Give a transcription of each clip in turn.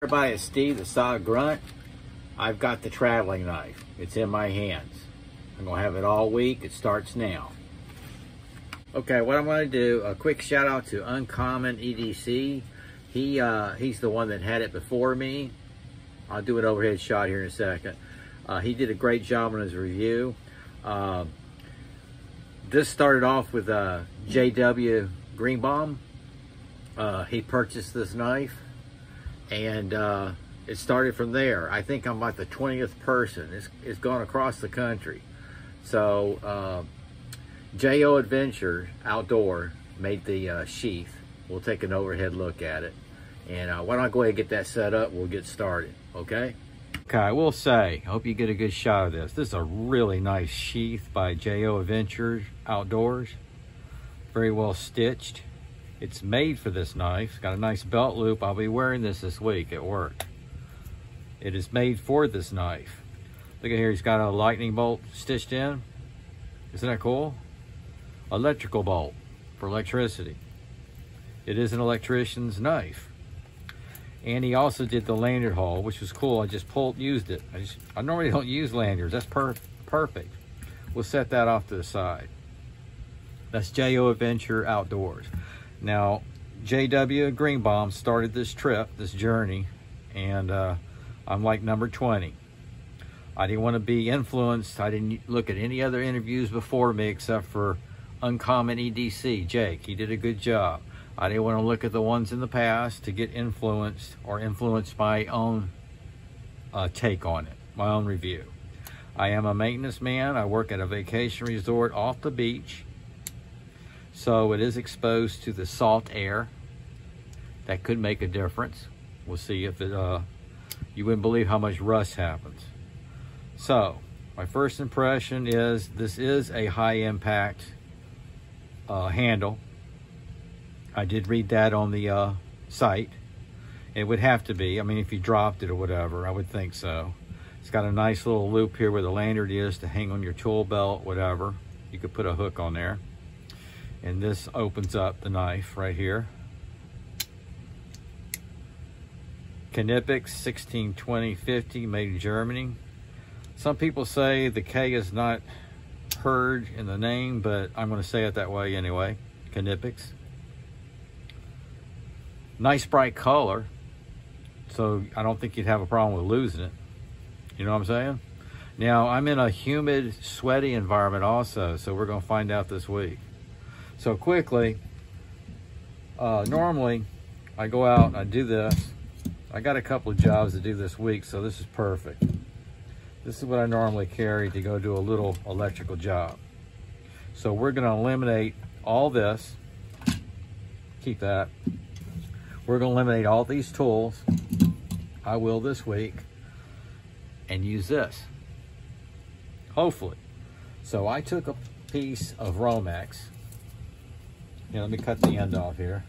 Everybody, it's Steve, the Saw Grunt. I've got the traveling knife. It's in my hands. I'm gonna have it all week. It starts now. Okay, what I'm gonna do, a quick shout out to Uncommon EDC. He's the one that had it before me. I'll do an overhead shot here in a second. He did a great job on his review. This started off with JW Greenbaum. He purchased this knife, and it started from there. I think I'm about the 20th person. It's gone across the country. So JO Adventure Outdoor made the sheath. We'll take an overhead look at it. And why don't I go ahead and get that set up? We'll get started, okay? Okay, I will say, I hope you get a good shot of this. This is a really nice sheath by JO Adventure Outdoors. Very well stitched. It's made for this knife. It's got a nice belt loop. I'll be wearing this week at work. It is made for this knife. Look at here, he's got a lightning bolt stitched in. Isn't that cool? Electrical bolt for electricity. It is an electrician's knife. And he also did the lanyard hole, which was cool. I just used it. I normally don't use lanyards. That's perfect. We'll set that off to the side. That's JO Adventure Outdoors. Now, JW Greenbaum started this trip, this journey, and I'm like number 20. I didn't want to be influenced. I didn't look at any other interviews before me except for Uncommon EDC, Jake. He did a good job. I didn't want to look at the ones in the past to get influenced or influence my own take on it, my own review. I am a maintenance man. I work at a vacation resort off the beach. So it is exposed to the salt air. That could make a difference. We'll see if it, you wouldn't believe how much rust happens. So my first impression is this is a high impact handle. I did read that on the site. It would have to be. I mean, if you dropped it or whatever, I would think so. It's got a nice little loop here where the lanyard is to hang on your tool belt, whatever. You could put a hook on there. And this opens up the knife right here. Knipex 162050, made in Germany. Some people say the K is not heard in the name, but I'm going to say it that way anyway. Knipex. Nice bright color, so I don't think you'd have a problem with losing it. You know what I'm saying? Now, I'm in a humid, sweaty environment also, so we're going to find out this week. So quickly, normally I go out and I do this. I got a couple of jobs to do this week, so this is perfect. This is what I normally carry to go do a little electrical job. So we're going to eliminate all this. Keep that. We're going to eliminate all these tools. I will this week, and use this, hopefully. So I took a piece of Romex. Yeah, let me cut the end off here.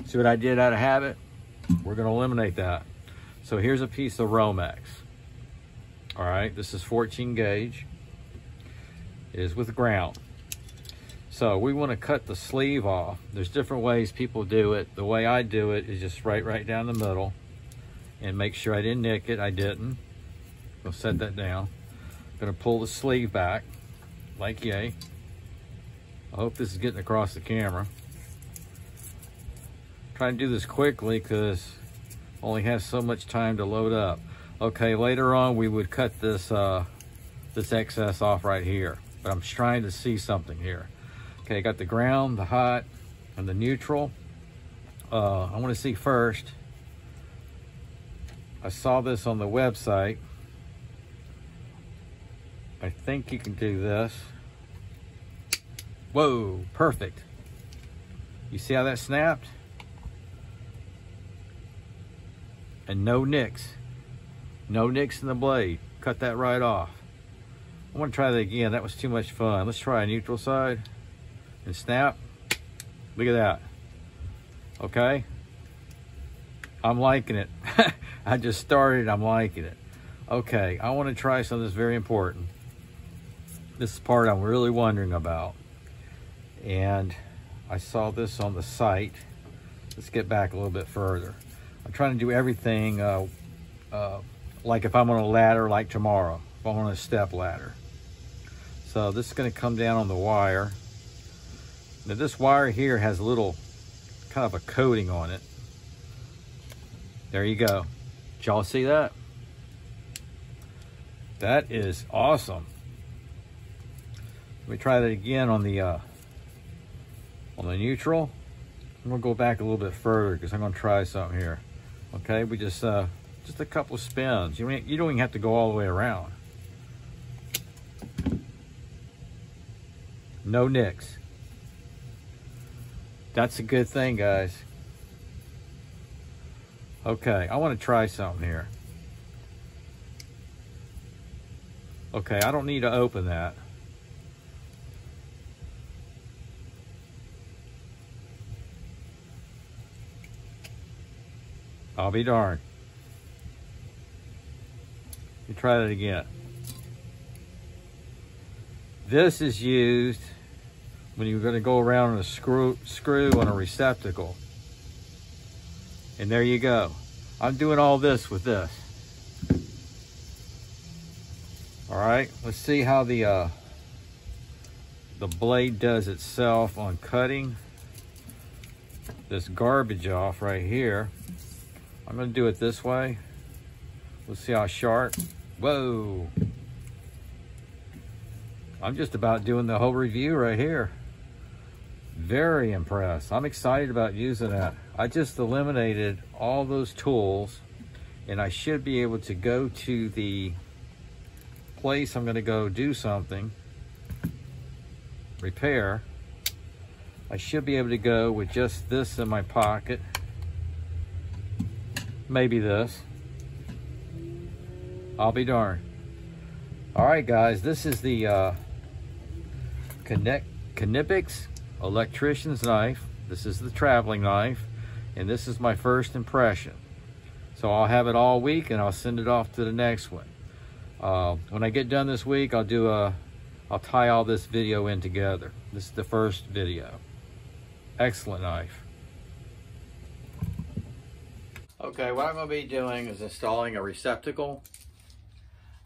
See what I did out of habit? We're going to eliminate that. So here's a piece of Romex. All right, this is 14 gauge. It is with ground. So we want to cut the sleeve off. There's different ways people do it. The way I do it is just right down the middle and make sure I didn't nick it. I didn't. I'll set that down. I'm going to pull the sleeve back like yay. I hope this is getting across the camera. Trying to do this quickly because only has so much time to load up. Okay, later on we would cut this this excess off right here, but I'm trying to see something here. Okay, I got the ground, the hot, and the neutral. I want to see first. I saw this on the website. I think you can do this. Whoa, perfect. You see how that snapped? And no nicks. No nicks in the blade. Cut that right off. I want to try that again. That was too much fun. Let's try a neutral side. And snap. Look at that. Okay. I'm liking it. I just started. I'm liking it. Okay. I want to try something that's very important. This is the part I'm really wondering about. And I saw this on the site. let's get back a little bit further. I'm trying to do everything like if I'm on a ladder like tomorrow, if I'm on a step ladder. So this is going to come down on the wire. Now this wire here has a little kind of a coating on it. There you go. Did y'all see that? That is awesome. Let me try that again on the neutral. I'm gonna go back a little bit further because I'm gonna try something here. Okay, we just a couple spins. You don't even have to go all the way around. No nicks. That's a good thing, guys. Okay, I want to try something here. Okay, I don't need to open that. I'll be darned. Let me try that again. This is used when you're going to go around a screw on a receptacle. And there you go. I'm doing all this with this. All right, let's see how the blade does itself on cutting this garbage off right here. I'm going to do it this way. Let's see how sharp. Whoa. I'm just about doing the whole review right here. Very impressed. I'm excited about using that. I just eliminated all those tools, and I should be able to go to the place I'm going to go do something, repair. I should be able to go with just this in my pocket. Maybe this. I'll be darned. All right, guys, this is the Knipex Electricians knife. This is the traveling knife, and this is my first impression. So I'll have it all week, and I'll send it off to the next one. When I get done this week, I'll tie all this video in together. This is the first video. Excellent knife. Okay, what I'm going to be doing is installing a receptacle.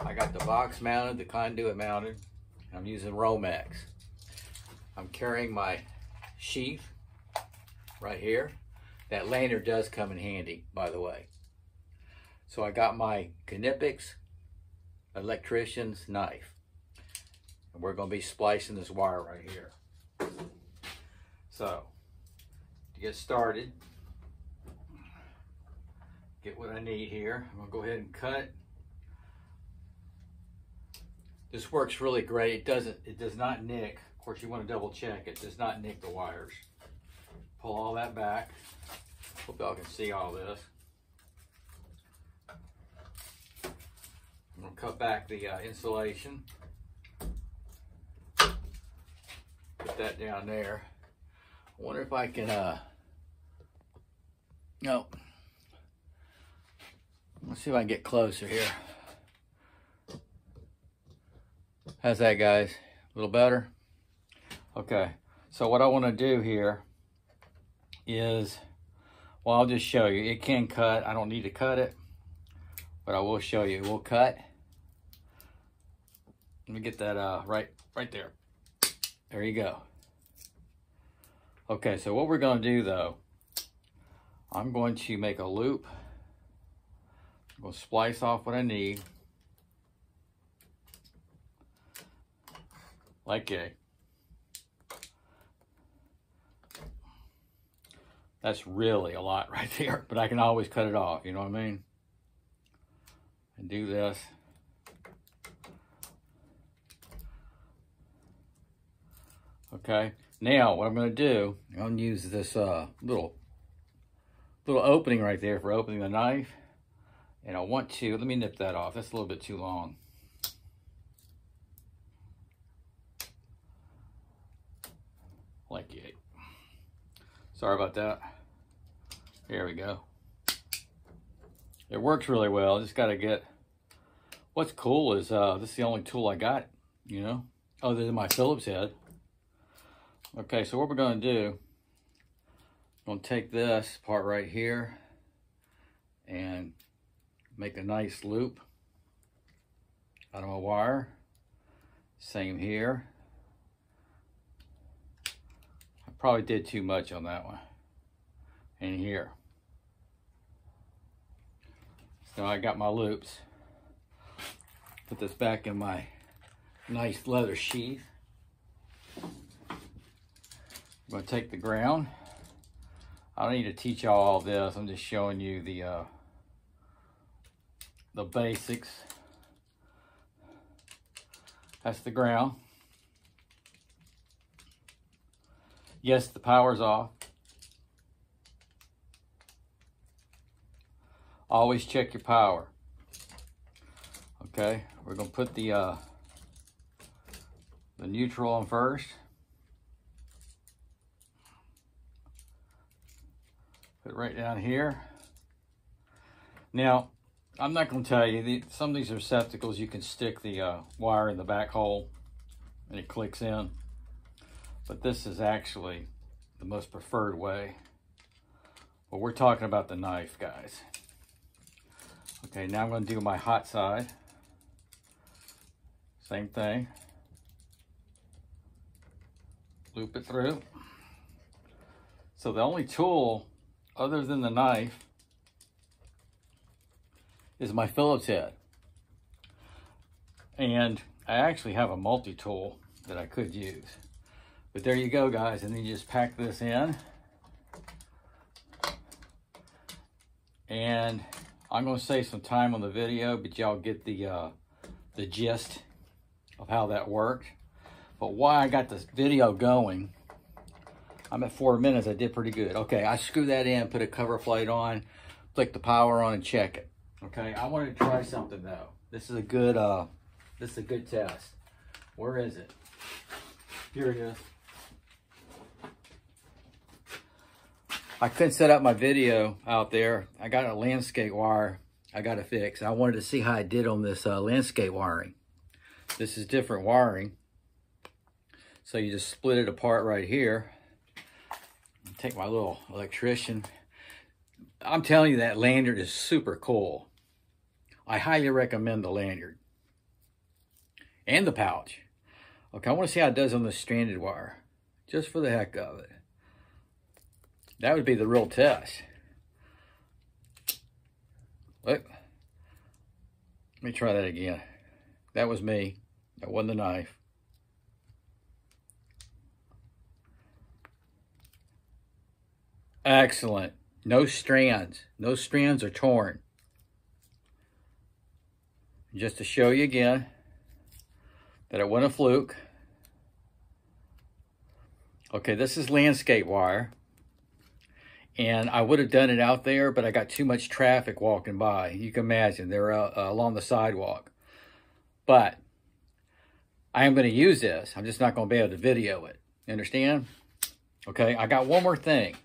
I got the box mounted, the conduit mounted. I'm using Romex. I'm carrying my sheath right here. That lanyard does come in handy, by the way. So I got my Knipex Electricians knife. And we're going to be splicing this wire right here. So, to get started, get what I need here. I'm going to go ahead and cut. This works really great. It does not nick. Of course, you want to double check. It does not nick the wires. Pull all that back. Hope y'all can see all this. I'm going to cut back the insulation. Put that down there. I wonder if I can, no. Let's see if I can get closer here. How's that, guys? A little better? Okay, so what I want to do here is, well, I'll just show you. It can cut. I don't need to cut it, but I will show you. We'll cut. Let me get that right there. There you go. Okay, so what we're going to do, though, I'm going to make a loop. I'm going to splice off what I need. Like a. That's really a lot right there, but I can always cut it off, you know what I mean? And do this. Okay, now what I'm going to do, I'm going to use this little opening right there for opening the knife. And I want to, let me nip that off. That's a little bit too long. Like yay. Sorry about that. There we go. It works really well. Just got to get, what's cool is this is the only tool I got, you know, other than my Phillips head. Okay, so what we're going to do, I'm gonna take this part right here and make a nice loop out of my wire. Same here. I probably did too much on that one. And here. So I got my loops. Put this back in my nice leather sheath. I'm gonna take the ground. I don't need to teach y'all all this. I'm just showing you the basics. That's the ground. Yes, the power's off. Always check your power. Okay, we're gonna put the neutral on first. Put it right down here. Now, I'm not gonna tell you, some of these receptacles you can stick the wire in the back hole and it clicks in. But this is actually the most preferred way. But we're talking about the knife, guys. Okay, now I'm going to do my hot side. Same thing. Loop it through. So the only tool other than the knife is my Phillips head. And I actually have a multi-tool that I could use. But there you go, guys, and then you just pack this in. And I'm gonna save some time on the video, but y'all get the gist of how that worked. But why I got this video going, I'm at 4 minutes, I did pretty good. Okay, I screw that in, put a cover plate on, flick the power on and check it. Okay, I wanted to try something though. This is a good test. Where is it? Here it is. I couldn't set up my video out there. I got a landscape wire I got to fix. I wanted to see how I did on this landscape wiring. This is different wiring. So you just split it apart right here. Take my little electrician. I'm telling you, that lanyard is super cool. I highly recommend the lanyard. And the pouch. Okay, I want to see how it does on the stranded wire. Just for the heck of it. That would be the real test. Look. Let me try that again. That was me. That wasn't the knife. Excellent. No strands. No strands are torn. Just to show you again that it wasn't a fluke. Okay, this is landscape wire. And I would have done it out there, but I got too much traffic walking by. You can imagine, they're along the sidewalk. But I am going to use this. I'm just not going to be able to video it. You understand? Okay, I got one more thing.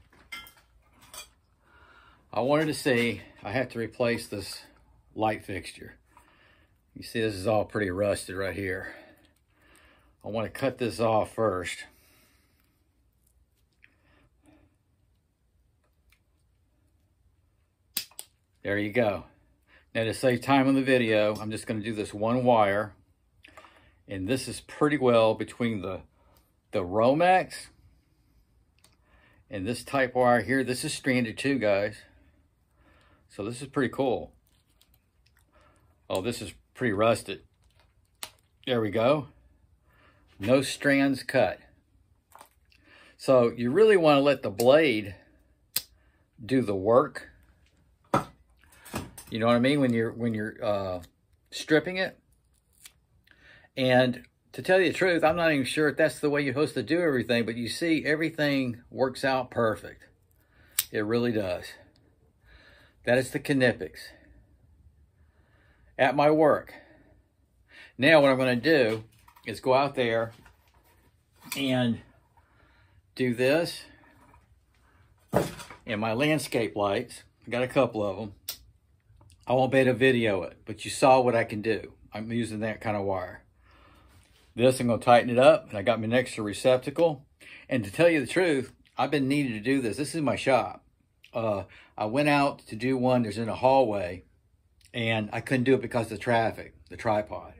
I wanted to see, I have to replace this light fixture. You see this is all pretty rusted right here. I want to cut this off first. There you go. Now to save time on the video, I'm just going to do this one wire. And this is pretty well between the Romex and this type wire here. This is stranded too, guys. So this is pretty cool. Oh, this is pretty rusted. There we go. No strands cut. So you really want to let the blade do the work. You know what I mean? When you're stripping it. And to tell you the truth, I'm not even sure if that's the way you're supposed to do everything, but you see, everything works out perfect. It really does. That is the Knipex at my work. Now what I'm going to do is go out there and do this. And my landscape lights, I got a couple of them. I won't be able to video it, but you saw what I can do. I'm using that kind of wire. This, I'm going to tighten it up, and I got my extra receptacle. And to tell you the truth, I've been needing to do this. This is my shop. I went out to do one. There's in a hallway, and I couldn't do it because of the traffic, the tripod.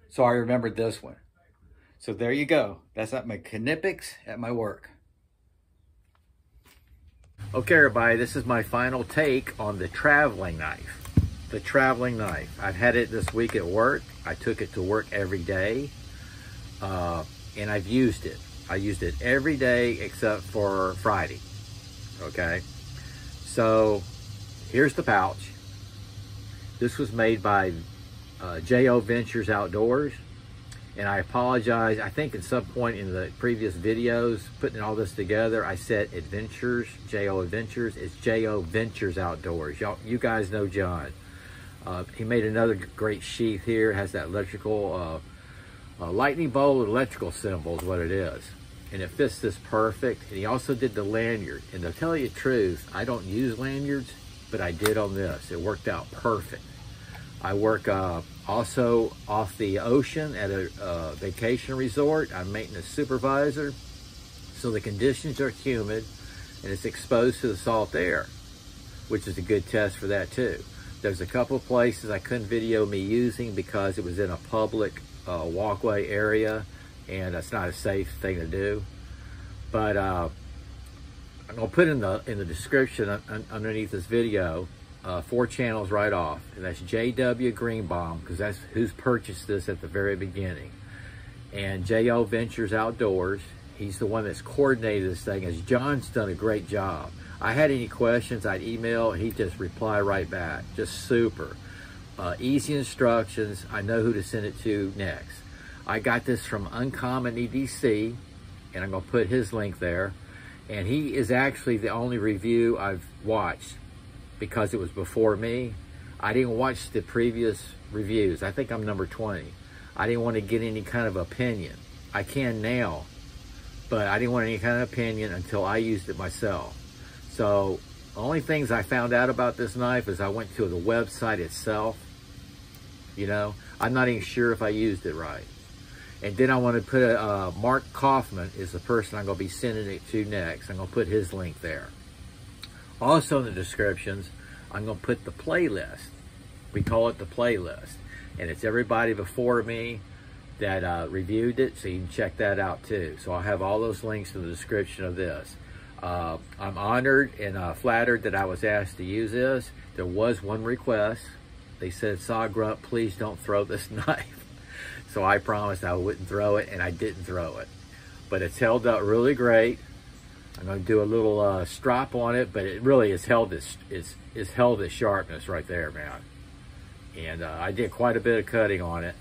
So I remembered this one. So there you go. That's at my Knipex at my work. Okay, everybody, this is my final take on the traveling knife. The traveling knife. I've had it this week at work. I took it to work every day, and I've used it. I used it every day except for Friday, okay? So here's the pouch. This was made by J.O. Ventures Outdoors. And I apologize, I think at some point in the previous videos, putting all this together, I said Adventures, J.O. Adventures. It's J.O. Ventures Outdoors. You guys know John. He made another great sheath here. It has that electrical, lightning bolt electrical symbol is what it is. And it fits this perfect. And he also did the lanyard. And to tell you the truth, I don't use lanyards, but I did on this. It worked out perfect. I work also off the ocean at a vacation resort. I'm maintenance supervisor. So the conditions are humid and it's exposed to the salt air, which is a good test for that too. There's a couple of places I couldn't video me using because it was in a public walkway area and that's not a safe thing to do. But I'm gonna put in the description underneath this video 4 channels right off, and that's JW Greenbaum, because that's who's purchased this at the very beginning, and J.O. Ventures Outdoors. He's the one that's coordinated this thing, as John's done a great job. I had any questions, I'd email, he just reply right back. Just super. Easy instructions. I know who to send it to next. I got this from Uncommon EDC, and I'm gonna put his link there, and he is actually the only review I've watched, because it was before me. I didn't watch the previous reviews. I think I'm number 20. I didn't want to get any kind of opinion. I can now, but I didn't want any kind of opinion until I used it myself. So the only things I found out about this knife is I went to the website itself. You know, I'm not even sure if I used it right. And then I want to put Mark Kaufman is the person I'm going to be sending it to next. I'm going to put his link there. Also in the descriptions, I'm going to put the playlist. We call it the playlist. And it's everybody before me that reviewed it, so you can check that out too. So I'll have all those links in the description of this. I'm honored and flattered that I was asked to use this. There was one request. They said, Saw Grunt, please don't throw this knife. So I promised I wouldn't throw it, and I didn't throw it. But it's held up really great. I'm going to do a little strop on it, but it really has held this sharpness right there, man. And I did quite a bit of cutting on it.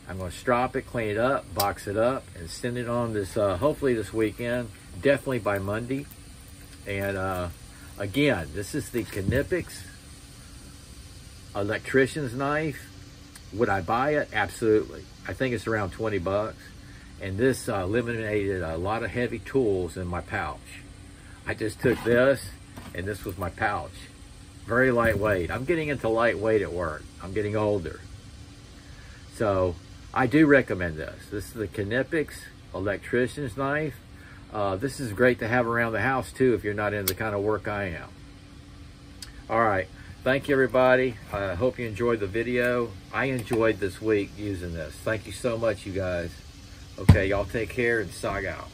I'm going to strop it, clean it up, box it up, and send it on this, hopefully this weekend, definitely by Monday. And again, this is the Knipex Electricians knife. Would I buy it? Absolutely. I think it's around 20 bucks. And this eliminated a lot of heavy tools in my pouch. I just took this, and this was my pouch. Very lightweight. I'm getting into lightweight at work. I'm getting older. So I do recommend this. This is the Knipex Electrician's knife. This is great to have around the house too if you're not in the kind of work I am. All right. Thank you, everybody. I hope you enjoyed the video. I enjoyed this week using this. Thank you so much, you guys. Okay, y'all take care and sog out.